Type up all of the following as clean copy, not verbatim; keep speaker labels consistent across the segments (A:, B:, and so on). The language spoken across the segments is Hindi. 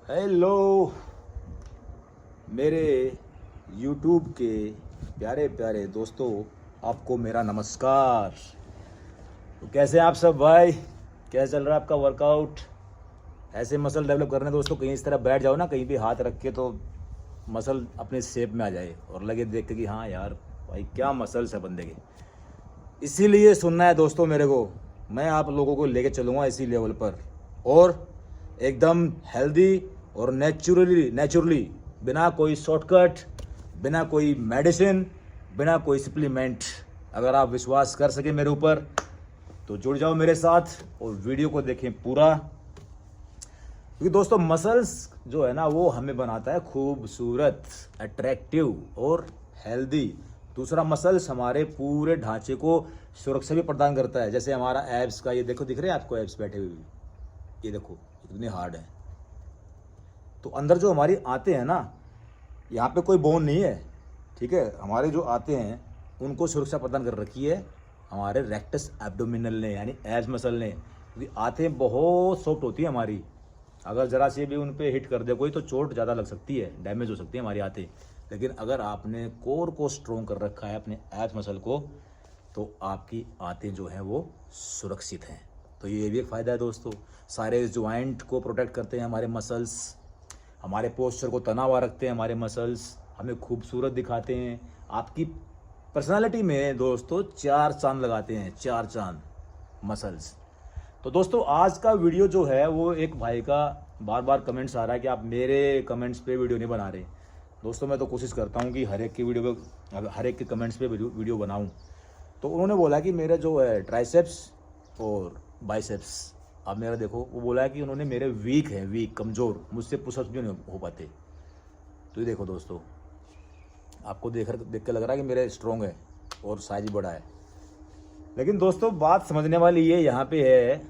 A: हेलो मेरे YouTube के प्यारे प्यारे दोस्तों, आपको मेरा नमस्कार। तो कैसे हैं आप सब भाई? कैसे चल रहा है आपका वर्कआउट? ऐसे मसल डेवलप करने दोस्तों, कहीं इस तरह बैठ जाओ ना, कहीं भी हाथ रख के, तो मसल अपने शेप में आ जाए और लगे देख के कि हाँ यार भाई क्या मसल्स है बंदे के। इसीलिए सुनना है दोस्तों मेरे को, मैं आप लोगों को लेके चलूँगा इसी लेवल पर, और एकदम हेल्दी और नेचुरली बिना कोई शॉर्टकट, बिना कोई मेडिसिन, बिना कोई सप्लीमेंट। अगर आप विश्वास कर सके मेरे ऊपर तो जुड़ जाओ मेरे साथ और वीडियो को देखें पूरा, क्योंकि दोस्तों मसल्स जो है ना वो हमें बनाता है खूबसूरत, अट्रैक्टिव और हेल्दी। दूसरा, मसल्स हमारे पूरे ढांचे को सुरक्षा भी प्रदान करता है। जैसे हमारा एब्स का, ये देखो, दिख रहे हैं आपको एब्स बैठे हुए, ये देखो कितने हार्ड है। तो अंदर जो हमारी आते हैं ना, यहाँ पे कोई बोन नहीं है, ठीक है। हमारे जो आते हैं उनको सुरक्षा प्रदान कर रखी है हमारे रेक्टस एब्डोमिनल ने, यानी एब्स मसल ने। क्योंकि आते बहुत सॉफ्ट होती है हमारी, अगर ज़रा से भी उन पे हिट कर दे कोई तो चोट ज़्यादा लग सकती है, डैमेज हो सकती है हमारी आते। लेकिन अगर आपने कोर को स्ट्रॉन्ग कर रखा है, अपने एब्स मसल को, तो आपकी आते जो हैं वो सुरक्षित हैं। तो ये भी एक फ़ायदा है दोस्तों। सारे जॉइंट को प्रोटेक्ट करते हैं हमारे मसल्स, हमारे पोस्चर को तना हुआ रखते हैं हमारे मसल्स, हमें खूबसूरत दिखाते हैं। आपकी पर्सनालिटी में दोस्तों 4 चांद लगाते हैं, 4 चांद मसल्स। तो दोस्तों आज का वीडियो जो है वो एक भाई का बार बार कमेंट्स आ रहा है कि आप मेरे कमेंट्स पे वीडियो नहीं बना रहे। दोस्तों मैं तो कोशिश करता हूँ कि हर एक की वीडियो पे, हर एक के कमेंट्स पे वीडियो बनाऊँ। तो उन्होंने बोला कि मेरा जो है ट्राइसेप्स और बाइसेप्स, अब मेरा देखो, वो बोला है कि उन्होंने मेरे वीक है, वीक कमज़ोर, मुझसे पुशअप्स भी नहीं हो पाते। तो ये देखो दोस्तों, आपको देख के लग रहा है कि मेरे स्ट्रॉन्ग है और साइज बड़ा है। लेकिन दोस्तों बात समझने वाली ये यहाँ पे है,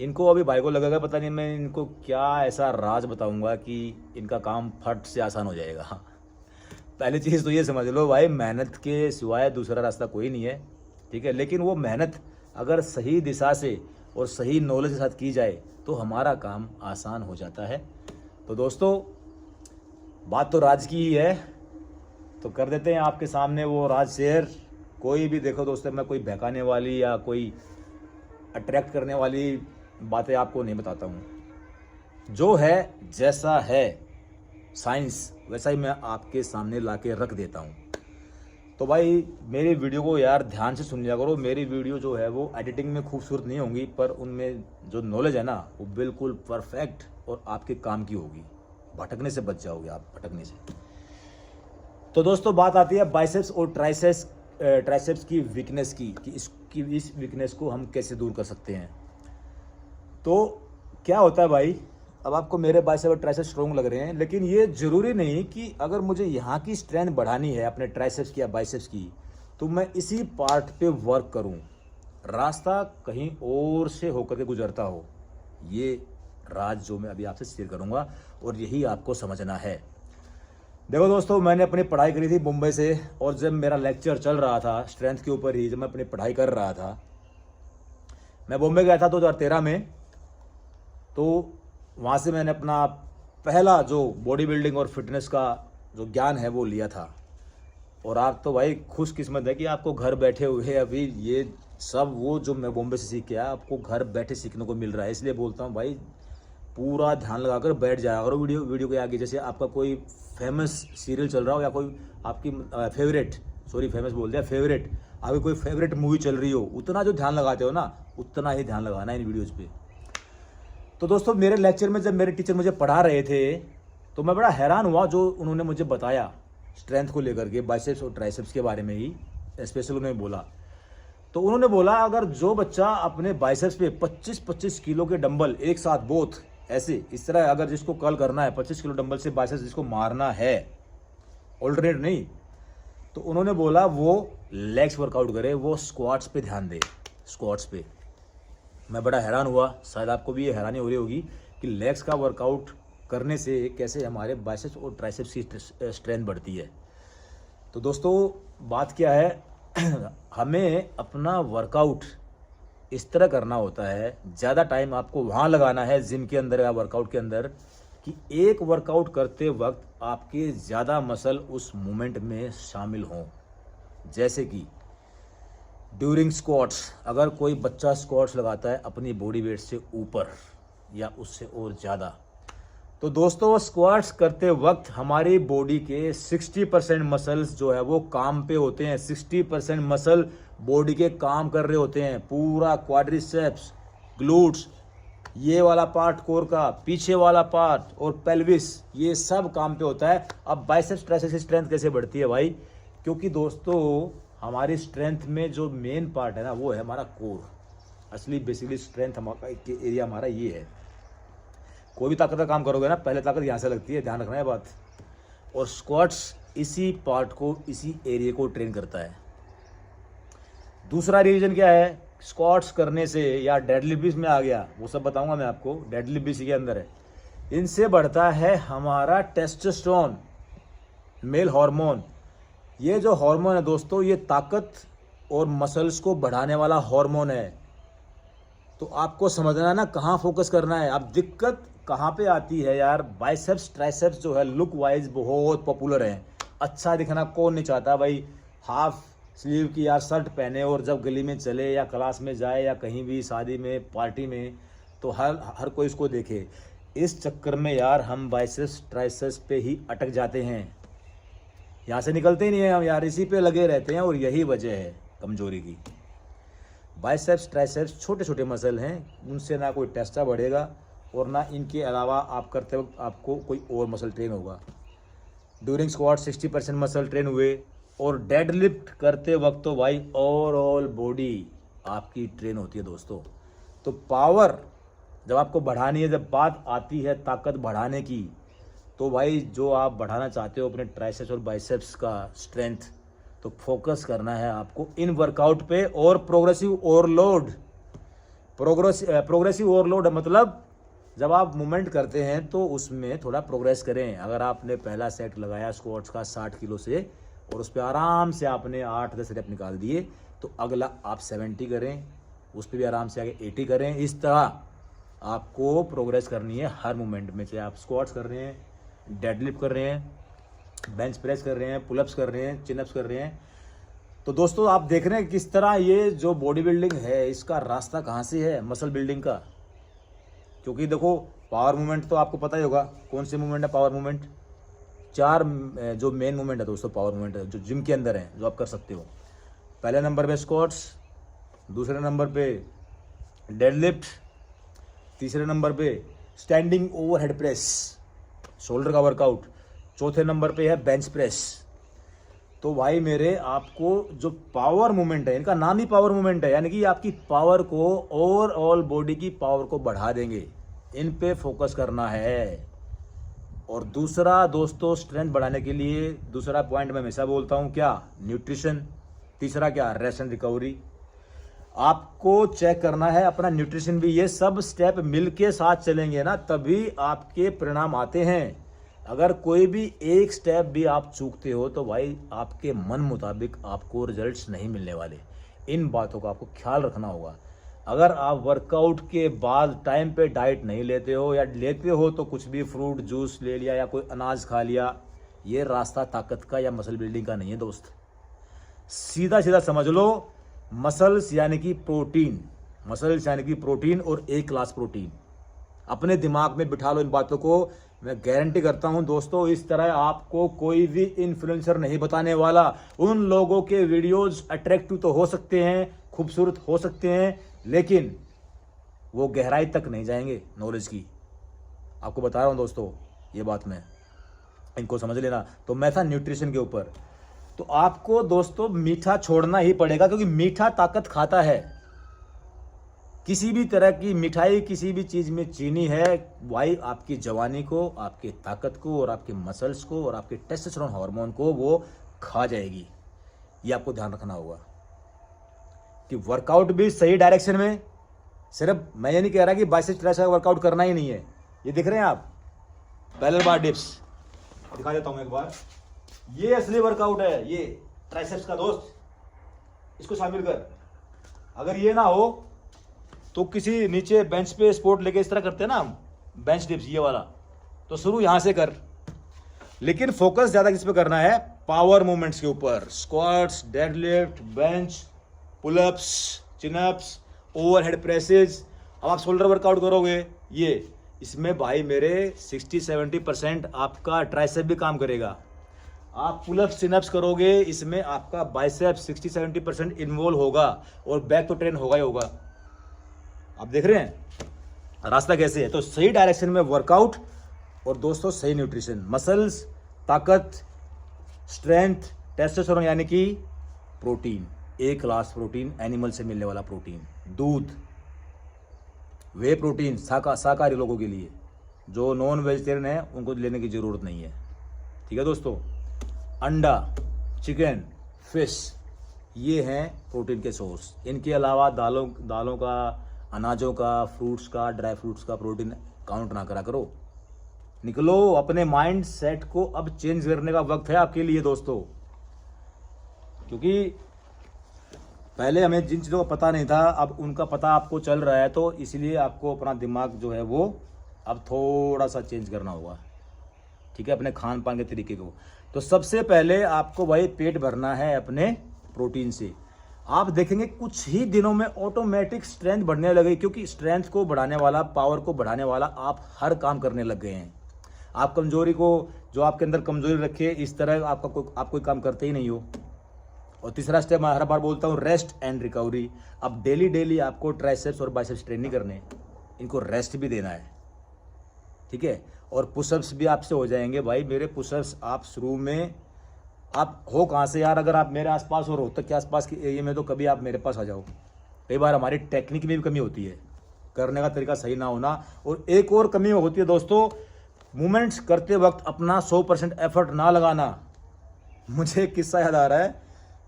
A: इनको अभी भाई को लगेगा पता नहीं मैं इनको क्या ऐसा राज बताऊंगा कि इनका काम फट से आसान हो जाएगा। पहली चीज़ तो ये समझ लो भाई, मेहनत के सिवाय दूसरा रास्ता कोई नहीं है, ठीक है। लेकिन वो मेहनत अगर सही दिशा से और सही नॉलेज के साथ की जाए तो हमारा काम आसान हो जाता है। तो दोस्तों बात तो राज की ही है, तो कर देते हैं आपके सामने वो राज शेयर। कोई भी देखो दोस्तों, मैं कोई बहकाने वाली या कोई अट्रैक्ट करने वाली बातें आपको नहीं बताता हूँ। जो है, जैसा है साइंस, वैसा ही मैं आपके सामने लाके रख देता हूँ। तो भाई मेरी वीडियो को यार ध्यान से सुन लिया करो। मेरी वीडियो जो है वो एडिटिंग में खूबसूरत नहीं होंगी, पर उनमें जो नॉलेज है ना वो बिल्कुल परफेक्ट और आपके काम की होगी। भटकने से बच जाओगे आप, भटकने से। तो दोस्तों बात आती है बाइसेप्स और ट्राइसेप्स की वीकनेस की, कि इस वीकनेस को हम कैसे दूर कर सकते हैं। तो क्या होता है भाई, अब आपको मेरे बाइसेप और ट्राइसेप्स स्ट्रॉन्ग लग रहे हैं, लेकिन ये ज़रूरी नहीं कि अगर मुझे यहाँ की स्ट्रेंथ बढ़ानी है अपने ट्राइसेप्स की या बाइसेप्स की, तो मैं इसी पार्ट पे वर्क करूँ, रास्ता कहीं और से होकर के गुजरता हो। ये राज जो मैं अभी आपसे शेयर करूँगा और यही आपको समझना है। देखो दोस्तों, मैंने अपनी पढ़ाई करी थी मुंबई से, और जब मेरा लेक्चर चल रहा था स्ट्रेंथ के ऊपर ही, जब मैं अपनी पढ़ाई कर रहा था, मैं बॉम्बे गया था 2013 में। तो वहाँ से मैंने अपना पहला जो बॉडी बिल्डिंग और फिटनेस का जो ज्ञान है वो लिया था। और आप तो भाई खुशकिस्मत है कि आपको घर बैठे हुए अभी ये सब वो जो मैं बॉम्बे से सीख के आया, आपको घर बैठे सीखने को मिल रहा है। इसलिए बोलता हूँ भाई, पूरा ध्यान लगाकर बैठ जाया करो वीडियो के आगे। जैसे आपका कोई फेमस सीरियल चल रहा हो, या कोई आपकी फेवरेट आपकी कोई फेवरेट मूवी चल रही हो, उतना जो ध्यान लगाते हो ना, उतना ही ध्यान लगाना इन वीडियोज़ पे। तो दोस्तों मेरे लेक्चर में जब मेरे टीचर मुझे पढ़ा रहे थे, तो मैं बड़ा हैरान हुआ जो उन्होंने मुझे बताया स्ट्रेंथ को लेकर के, बाइसेप्स और ट्राइसेप्स के बारे में ही स्पेशल उन्होंने बोला। तो उन्होंने बोला अगर जो बच्चा अपने बाइसेप्स पे 25-25 किलो के डंबल एक साथ बोथ ऐसे इस तरह, अगर जिसको कर्ल करना है 25 किलो डंबल से बाइसेप्स जिसको मारना है, ऑल्टरनेट नहीं, तो उन्होंने बोला वो लेग्स वर्कआउट करे, वो स्क्वाट्स पे ध्यान दे, स्क्वाट्स पे। मैं बड़ा हैरान हुआ, शायद आपको भी ये हैरानी हो रही होगी कि लेग्स का वर्कआउट करने से कैसे हमारे बाइसेप्स और ट्राइसेप्स की स्ट्रेंथ बढ़ती है। तो दोस्तों बात क्या है, हमें अपना वर्कआउट इस तरह करना होता है, ज़्यादा टाइम आपको वहाँ लगाना है जिम के अंदर या वर्कआउट के अंदर, कि एक वर्कआउट करते वक्त आपके ज़्यादा मसल उस मूवमेंट में शामिल हों। जैसे कि ड्यूरिंग स्क्वाट्स, अगर कोई बच्चा स्क्वाट्स लगाता है अपनी बॉडी वेट से ऊपर या उससे और ज़्यादा, तो दोस्तों स्क्वाट्स करते वक्त हमारी बॉडी के 60% मसल्स जो है वो काम पे होते हैं। 60% मसल बॉडी के काम कर रहे होते हैं। पूरा क्वाड्रिसेप्स, ग्लूट्स, ये वाला पार्ट कोर का, पीछे वाला पार्ट और पेल्विस, ये सब काम पे होता है। अब बाइसेप्स ट्राइसेप्स की स्ट्रेंथ कैसे बढ़ती है भाई? क्योंकि दोस्तों हमारी स्ट्रेंथ में जो मेन पार्ट है ना वो है हमारा कोर। असली बेसिकली स्ट्रेंथ हमारा एरिया हमारा ये है। कोई भी ताकत का काम करोगे ना, पहले ताकत यहाँ से लगती है, ध्यान रखना है बात। और स्क्वाट्स इसी पार्ट को, इसी एरिया को ट्रेन करता है। दूसरा रीजन क्या है? स्क्वाट्स करने से या डेडलिफ्ट में आ गया, वो सब बताऊंगा मैं आपको। डेडलिफ्ट के अंदर है, इनसे बढ़ता है हमारा टेस्टोस्टेरोन, मेल हार्मोन। ये जो हार्मोन है दोस्तों, ये ताकत और मसल्स को बढ़ाने वाला हार्मोन है। तो आपको समझना है ना कहाँ फोकस करना है। अब दिक्कत कहाँ पे आती है यार? बाइसेप्स ट्राइसेप्स जो है लुक वाइज बहुत पॉपुलर है। अच्छा दिखना कौन नहीं चाहता भाई? हाफ स्लीव की यार शर्ट पहने और जब गली में चले या क्लास में जाए या कहीं भी शादी में, पार्टी में, तो हर कोई इसको देखे। इस चक्कर में यार हम बाइसेप्स ट्राइसेप्स पे ही अटक जाते हैं, यहाँ से निकलते ही नहीं है हम यार, इसी पे लगे रहते हैं। और यही वजह है कमजोरी की। बाइसेप्स ट्राइसेप्स छोटे छोटे मसल हैं, उनसे ना कोई टेस्टा बढ़ेगा और ना इनके अलावा आप करते वक्त आपको कोई और मसल ट्रेन होगा। ड्यूरिंग स्क्वाट 60% मसल ट्रेन हुए, और डेडलिफ्ट करते वक्त तो भाई ओवरऑल बॉडी आपकी ट्रेन होती है दोस्तों। तो पावर जब आपको बढ़ानी है, जब बात आती है ताकत बढ़ाने की, तो भाई जो आप बढ़ाना चाहते हो अपने ट्राइसेप्स और बाइसेप्स का स्ट्रेंथ, तो फोकस करना है आपको इन वर्कआउट पे। और प्रोग्रेसिव ओवरलोड, प्रोग्रेसिव ओवरलोड मतलब जब आप मूवमेंट करते हैं तो उसमें थोड़ा प्रोग्रेस करें। अगर आपने पहला सेट लगाया स्क्वाट्स का 60 किलो से और उस पर आराम से आपने 8-10 रेप निकाल दिए, तो अगला आप 70 करें, उस पर भी आराम से आगे 80 करें। इस तरह आपको प्रोग्रेस करनी है हर मूवमेंट में, चाहे आप स्क्वाट्स कर रहे हैं, डेडलिफ्ट कर रहे हैं, बेंच प्रेस कर रहे हैं, पुलअप्स कर रहे हैं, चिनअप्स कर रहे हैं। तो दोस्तों आप देख रहे हैं किस तरह ये जो बॉडी बिल्डिंग है इसका रास्ता कहाँ से है मसल बिल्डिंग का। क्योंकि देखो पावर मूवमेंट तो आपको पता ही होगा कौन से मूवमेंट है पावर मूवमेंट। 4 जो मेन मूवमेंट है दोस्तों पावर मूवमेंट है, जो जिम के अंदर है, जो आप कर सकते हो। पहले नंबर पे स्क्वाट्स, दूसरे नंबर पे डेडलिफ्ट, तीसरे नंबर पे स्टैंडिंग ओवरहेड प्रेस, शोल्डर का वर्कआउट, चौथे नंबर पे है बेंच प्रेस। तो भाई मेरे आपको जो पावर मूवमेंट है, इनका नाम ही पावर मूवमेंट है, यानी कि आपकी पावर को, ओवरऑल बॉडी की पावर को बढ़ा देंगे। इन पे फोकस करना है। और दूसरा दोस्तों स्ट्रेंथ बढ़ाने के लिए दूसरा पॉइंट मैं हमेशा बोलता हूं, क्या? न्यूट्रिशन। तीसरा क्या? Rest and recovery. आपको चेक करना है अपना न्यूट्रिशन भी। ये सब स्टेप मिलके साथ चलेंगे ना तभी आपके परिणाम आते हैं। अगर कोई भी एक स्टेप भी आप चूकते हो तो भाई आपके मन मुताबिक आपको रिजल्ट्स नहीं मिलने वाले। इन बातों का आपको ख्याल रखना होगा। अगर आप वर्कआउट के बाद टाइम पे डाइट नहीं लेते हो, या लेते हो तो कुछ भी फ्रूट जूस ले लिया या कोई अनाज खा लिया, ये रास्ता ताकत का या मसल बिल्डिंग का नहीं है दोस्त। सीधा सीधा समझ लो, मसल्स यानी कि प्रोटीन, मसल्स यानी कि प्रोटीन और एक क्लास प्रोटीन। अपने दिमाग में बिठा लो इन बातों को। मैं गारंटी करता हूं दोस्तों इस तरह आपको कोई भी इन्फ्लुएंसर नहीं बताने वाला। उन लोगों के वीडियोस अट्रैक्टिव तो हो सकते हैं, खूबसूरत हो सकते हैं, लेकिन वो गहराई तक नहीं जाएंगे नॉलेज की। आपको बता रहा हूं दोस्तों ये बात, मैं इनको समझ लेना। तो मैं था न्यूट्रिशन के ऊपर। तो आपको दोस्तों मीठा छोड़ना ही पड़ेगा, क्योंकि मीठा ताकत खाता है। किसी भी तरह की मिठाई, किसी भी चीज में चीनी है भाई, आपकी जवानी को, आपकी ताकत को और आपके मसल्स को और आपके टेस्टोस्टेरोन हार्मोन को वो खा जाएगी। ये आपको ध्यान रखना होगा कि वर्कआउट भी सही डायरेक्शन में। सिर्फ मैं ये नहीं कह रहा कि बाइसेप्स ट्राइसेप्स का वर्कआउट करना ही नहीं है। ये दिख रहे हैं आप, पैरेलल बार डिप्स दिखा देता हूं एक बार। ये असली वर्कआउट है, ये ट्राइसेप्स का दोस्त, इसको शामिल कर। अगर ये ना हो तो किसी नीचे बेंच पे स्पोर्ट लेके इस तरह करते हैं ना हम, बेंच डिप्स ये वाला, तो शुरू यहाँ से कर, लेकिन फोकस ज़्यादा किस पे करना है? पावर मूवमेंट्स के ऊपर। Squats, deadlift, bench, pullups, chin ups, overhead presses. अब आप शोल्डर वर्कआउट करोगे, ये इसमें भाई मेरे 60-70% आपका ट्राइसेप भी काम करेगा। आप पुलअप्स, चिनअप्स करोगे, इसमें आपका बाइसेप 60-70% इन्वॉल्व होगा और बैक तो ट्रेन होगा ही होगा। आप देख रहे हैं रास्ता कैसे है? तो सही डायरेक्शन में वर्कआउट और दोस्तों सही न्यूट्रिशन, मसल्स, ताकत, स्ट्रेंथ, टेस्टोस्टेरोन यानी कि प्रोटीन, ए क्लास प्रोटीन, एनिमल से मिलने वाला प्रोटीन, दूध, वे प्रोटीन शाकाहारी लोगों के लिए। जो नॉन वेजिटेरियन है उनको लेने की ज़रूरत नहीं है। ठीक है दोस्तों, अंडा, चिकन, फिश, ये हैं प्रोटीन के सोर्स। इनके अलावा दालों का, अनाजों का, फ्रूट्स का, ड्राई फ्रूट्स का प्रोटीन काउंट ना करा करो। निकलो, अपने माइंड सेट को अब चेंज करने का वक्त है आपके लिए दोस्तों। क्योंकि पहले हमें जिन चीज़ों का पता नहीं था, अब उनका पता आपको चल रहा है, तो इसलिए आपको अपना दिमाग जो है वो अब थोड़ा सा चेंज करना होगा। ठीक है, अपने खान पान के तरीके को। तो सबसे पहले आपको भाई पेट भरना है अपने प्रोटीन से। आप देखेंगे कुछ ही दिनों में ऑटोमेटिक स्ट्रेंथ बढ़ने लगेगी, क्योंकि स्ट्रेंथ को बढ़ाने वाला, पावर को बढ़ाने वाला आप हर काम करने लग गए हैं। आप कमजोरी को, जो आपके अंदर कमजोरी रखे, इस तरह आप कोई काम करते ही नहीं हो। और तीसरा स्टेप मैं हर बार बोलता हूँ, रेस्ट एंड रिकवरी। अब डेली आपको ट्राइसेप्स और बाइसेप्स ट्रेन नहीं करने, इनको रेस्ट भी देना है। ठीक है, और पुशअप्स भी आपसे हो जाएंगे भाई मेरे। पुशअप्स आप शुरू में, आप हो कहाँ से यार? अगर आप मेरे आसपास हो, रोहतक के आसपास के एरिया में, तो कभी आप मेरे पास आ जाओ। कई बार हमारी टेक्निक में भी कमी होती है, करने का तरीका सही ना होना। और एक और कमी होती है दोस्तों, मूवमेंट्स करते वक्त अपना 100% एफर्ट ना लगाना। मुझे एक किस्सा याद आ रहा है,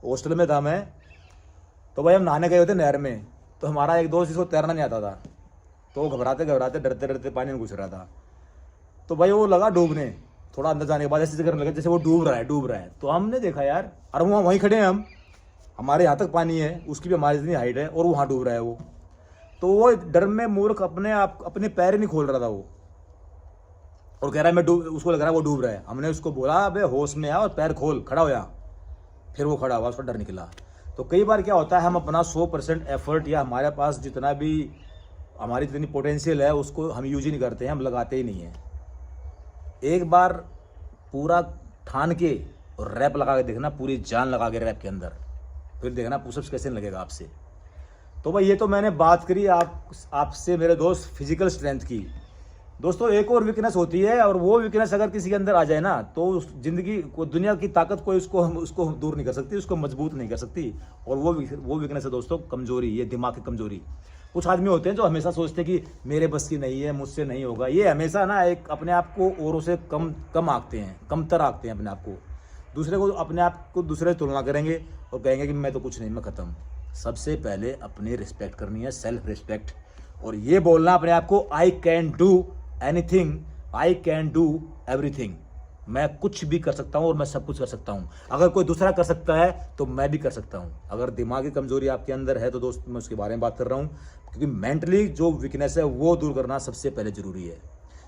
A: हॉस्टल में था मैं, तो भाई हम नहाने गए होते नहर में। तो हमारा एक दोस्त जिसको तैरना नहीं आता था, तो वो घबराते डरते पानी में घुस रहा था। तो भाई वो लगा डूबने, थोड़ा अंदर जाने के बाद ऐसे करने लगा जैसे वो डूब रहा है। तो हमने देखा यार, अरे वो वहीं खड़े हैं हम, हमारे यहाँ तक पानी है, उसकी भी हमारी इतनी हाइट है, और वहाँ डूब रहा है वो। तो वो डर में मूर्ख अपने पैर ही नहीं खोल रहा था वो, और कह रहा है उसको लग रहा है वो डूब रहा है। हमने उसको बोला, अबे होश में आ और पैर खोल, खड़ा हो यहाँ। फिर वो खड़ा हुआ, उसका डर निकला। तो कई बार क्या होता है, हम अपना 100% एफर्ट, या हमारे पास जितना भी हमारी जितनी पोटेंशियल है, उसको हम यूज ही नहीं करते हैं, हम लगाते ही नहीं हैं। एक बार पूरा ठान के और रैप लगा के देखना, पूरी जान लगा के रैप के अंदर, फिर देखना पुशअप्स कैसे लगेगा आपसे। तो भाई ये तो मैंने बात करी आपसे मेरे दोस्त फिजिकल स्ट्रेंथ की। दोस्तों एक और वीकनेस होती है, और वो वीकनेस अगर किसी के अंदर आ जाए ना, तो जिंदगी को, दुनिया की ताकत कोई उसको दूर नहीं कर सकती, उसको मजबूत नहीं कर सकती। और वो वीकनेस है दोस्तों कमजोरी, ये दिमाग की कमजोरी। कुछ आदमी होते हैं जो हमेशा सोचते हैं कि मेरे बस की नहीं है, मुझसे नहीं होगा। ये हमेशा ना एक अपने आप को औरों से कम आंकते हैं, कमतर आंकते हैं अपने आप को। अपने आप को दूसरे से तुलना करेंगे और कहेंगे कि मैं तो कुछ नहीं, मैं खत्म। सबसे पहले अपनी रिस्पेक्ट करनी है, सेल्फ रिस्पेक्ट। और ये बोलना अपने आप को, I can do anything, I can do everything. मैं कुछ भी कर सकता हूँ और मैं सब कुछ कर सकता हूँ। अगर कोई दूसरा कर सकता है तो मैं भी कर सकता हूँ। अगर दिमागी कमजोरी आपके अंदर है तो दोस्त मैं उसके बारे में बात कर रहा हूँ, क्योंकि मेंटली जो वीकनेस है वो दूर करना सबसे पहले जरूरी है।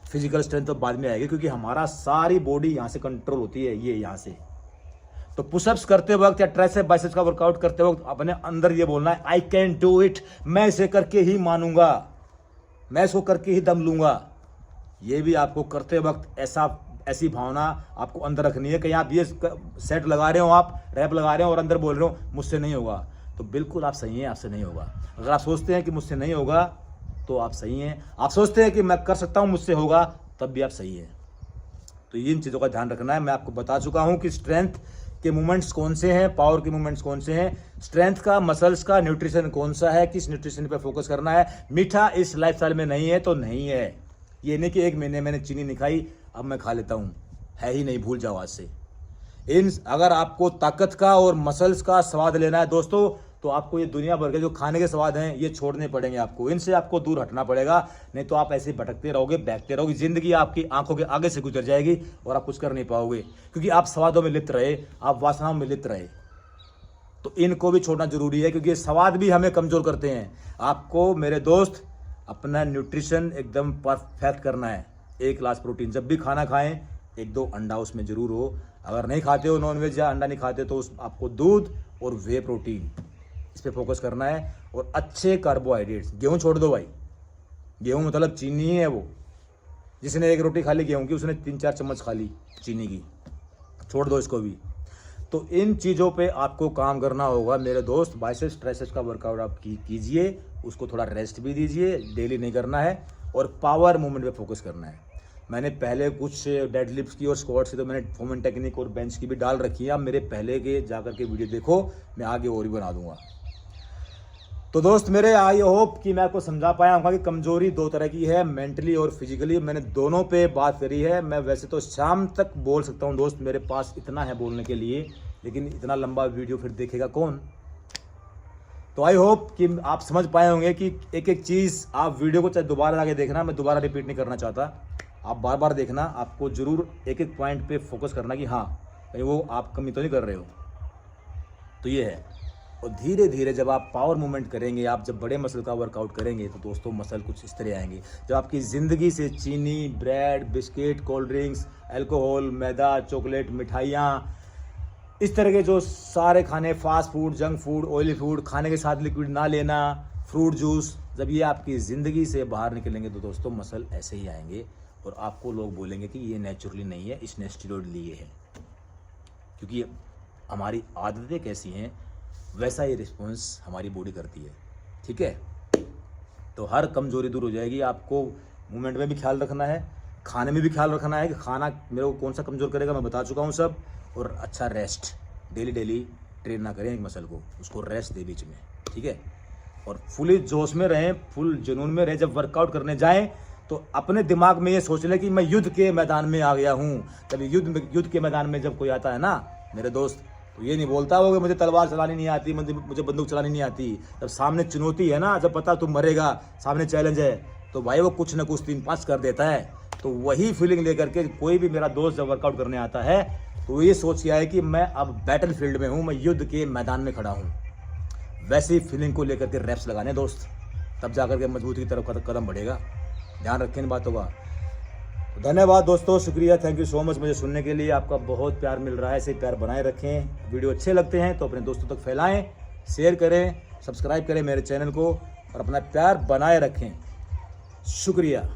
A: फिजिकल स्ट्रेंथ तो बाद में आएगी, क्योंकि हमारा सारी बॉडी यहाँ से कंट्रोल होती है, ये यहाँ से। तो पुशअप्स करते वक्त या ट्राइसेप बाइसेप्स का वर्कआउट करते वक्त अपने अंदर ये बोलना है, आई कैन डू इट। मैं इसे करके ही मानूंगा, मैं इसको करके ही दम लूंगा। ये भी आपको करते वक्त ऐसी भावना आपको अंदर रखनी है। कहीं आप ये सेट लगा रहे हो, आप रैप लगा रहे हो और अंदर बोल रहे हो मुझसे नहीं होगा, तो बिल्कुल आप सही हैं, आपसे नहीं होगा। अगर आप सोचते हैं कि मुझसे नहीं होगा तो आप सही हैं। आप सोचते हैं कि मैं कर सकता हूं, मुझसे होगा, तब भी आप सही हैं। तो इन चीज़ों का ध्यान रखना है। मैं आपको बता चुका हूं कि स्ट्रेंथ के मूवमेंट्स कौन से हैं, पावर के मूवमेंट्स कौन से हैं, स्ट्रेंथ का, मसल्स का न्यूट्रिशन कौन सा है, किस न्यूट्रिशन पर फोकस करना है। मीठा इस लाइफस्टाइल में नहीं है तो नहीं है। ये नहीं कि एक महीने मैंने चीनी नहीं खाई अब मैं खा लेता हूँ, है ही नहीं, भूल जाओ आज से। अगर आपको ताकत का और मसल्स का स्वाद लेना है दोस्तों, तो आपको ये दुनिया भर के जो खाने के स्वाद हैं ये छोड़ने पड़ेंगे आपको। इनसे आपको दूर हटना पड़ेगा, नहीं तो आप ऐसे भटकते रहोगे, बहकते रहोगे। जिंदगी आपकी आंखों के आगे से गुजर जाएगी और आप कुछ कर नहीं पाओगे, क्योंकि आप स्वादों में लिप्त रहे, आप वासनाओं में लिप्त रहे। तो इनको भी छोड़ना जरूरी है, क्योंकि ये स्वाद भी हमें कमजोर करते हैं। आपको मेरे दोस्त अपना न्यूट्रिशन एकदम परफेक्ट करना है। 1 ग्लास प्रोटीन। जब भी खाना खाएं 1-2 अंडा उसमें ज़रूर हो। अगर नहीं खाते हो नॉनवेज या अंडा नहीं खाते तो आपको दूध और वे प्रोटीन इस पर फोकस करना है। और अच्छे कार्बोहाइड्रेट्स, गेहूँ छोड़ दो भाई, गेहूँ मतलब चीनी है वो। जिसने 1 रोटी खा ली गेहूँ की उसने 3-4 चम्मच खा ली चीनी की, छोड़ दो इसको भी। तो इन चीज़ों पे आपको काम करना होगा मेरे दोस्त। बाइसेप्स ट्राइसेप्स का वर्कआउट आप कीजिए, उसको थोड़ा रेस्ट भी दीजिए, डेली नहीं करना है। और पावर मूवमेंट पे फोकस करना है। मैंने पहले कुछ डेडलिफ्ट की और स्क्वाट्स की तो मैंने वुमेन टेक्निक और बेंच की भी डाल रखी है। आप मेरे पहले के जाकर के वीडियो देखो, मैं आगे और भी बना दूंगा। तो दोस्त मेरे, आई होप कि मैं आपको समझा पाया हूँ कि कमजोरी 2 तरह की है, मेंटली और फिजिकली। मैंने दोनों पे बात करी है। मैं वैसे तो शाम तक बोल सकता हूँ दोस्त, मेरे पास इतना है बोलने के लिए, लेकिन इतना लंबा वीडियो फिर देखेगा कौन। तो आई होप कि आप समझ पाए होंगे कि एक एक चीज़ आप वीडियो को चाहे दोबारा जाके देखना, मैं दोबारा रिपीट नहीं करना चाहता। आप बार बार देखना, आपको ज़रूर एक एक पॉइंट पे फोकस करना कि हाँ कहीं वो आप कमी तो नहीं कर रहे हो। तो ये है। और धीरे धीरे जब आप पावर मूवमेंट करेंगे, आप जब बड़े मसल का वर्कआउट करेंगे तो दोस्तों मसल कुछ इस तरह आएंगे। जब आपकी ज़िंदगी से चीनी, bread, biscuit, cold drinks, alcohol, मैदा, चॉकलेट, मिठाइयाँ, इस तरह के जो सारे खाने, fast food, junk food, oily food, खाने के साथ लिक्विड ना लेना, फ्रूट जूस, जब ये आपकी ज़िंदगी से बाहर निकलेंगे तो दोस्तों मसल ऐसे ही आएंगे। और आपको लोग बोलेंगे कि ये नेचुरली नहीं है, इसने स्टेरॉइड लिए है। क्योंकि हमारी आदतें कैसी हैं वैसा ही रिस्पॉन्स हमारी बॉडी करती है। ठीक है, तो हर कमजोरी दूर हो जाएगी। आपको मूवमेंट में भी ख्याल रखना है, खाने में भी ख्याल रखना है कि खाना मेरे को कौन सा कमज़ोर करेगा, मैं बता चुका हूँ सब। और अच्छा रेस्ट, डेली ट्रेन ना करें एक मसल को, उसको रेस्ट दे बीच में। ठीक है, और फुली जोश में रहें, फुल जुनून में रहें। जब वर्कआउट करने जाएं तो अपने दिमाग में ये सोच लें कि मैं युद्ध के मैदान में आ गया हूँ। तभी युद्ध के मैदान में जब कोई आता है ना मेरे दोस्त, तो ये नहीं बोलता हो कि मुझे तलवार चलानी नहीं आती, मुझे बंदूक चलानी नहीं आती। जब सामने चुनौती है ना, जब पता तुम मरेगा, सामने चैलेंज है, तो भाई वो कुछ ना कुछ 3-5 कर देता है। तो वही फीलिंग लेकर के कोई भी मेरा दोस्त जब वर्कआउट करने आता है तो ये सोच के आए कि मैं अब बैटल फील्ड में हूँ, मैं युद्ध के मैदान में खड़ा हूँ। वैसी फीलिंग को लेकर के रैप्स लगाने दोस्त, तब जाकर के मजबूती की तरफ कदम बढ़ेगा। ध्यान रखें इन बातों का। तो धन्यवाद दोस्तों, शुक्रिया, थैंक यू सो मच मुझे सुनने के लिए। आपका बहुत प्यार मिल रहा है, ऐसे प्यार बनाए रखें। वीडियो अच्छे लगते हैं तो अपने दोस्तों तक फैलाएं, शेयर करें, सब्सक्राइब करें मेरे चैनल को और अपना प्यार बनाए रखें। शुक्रिया।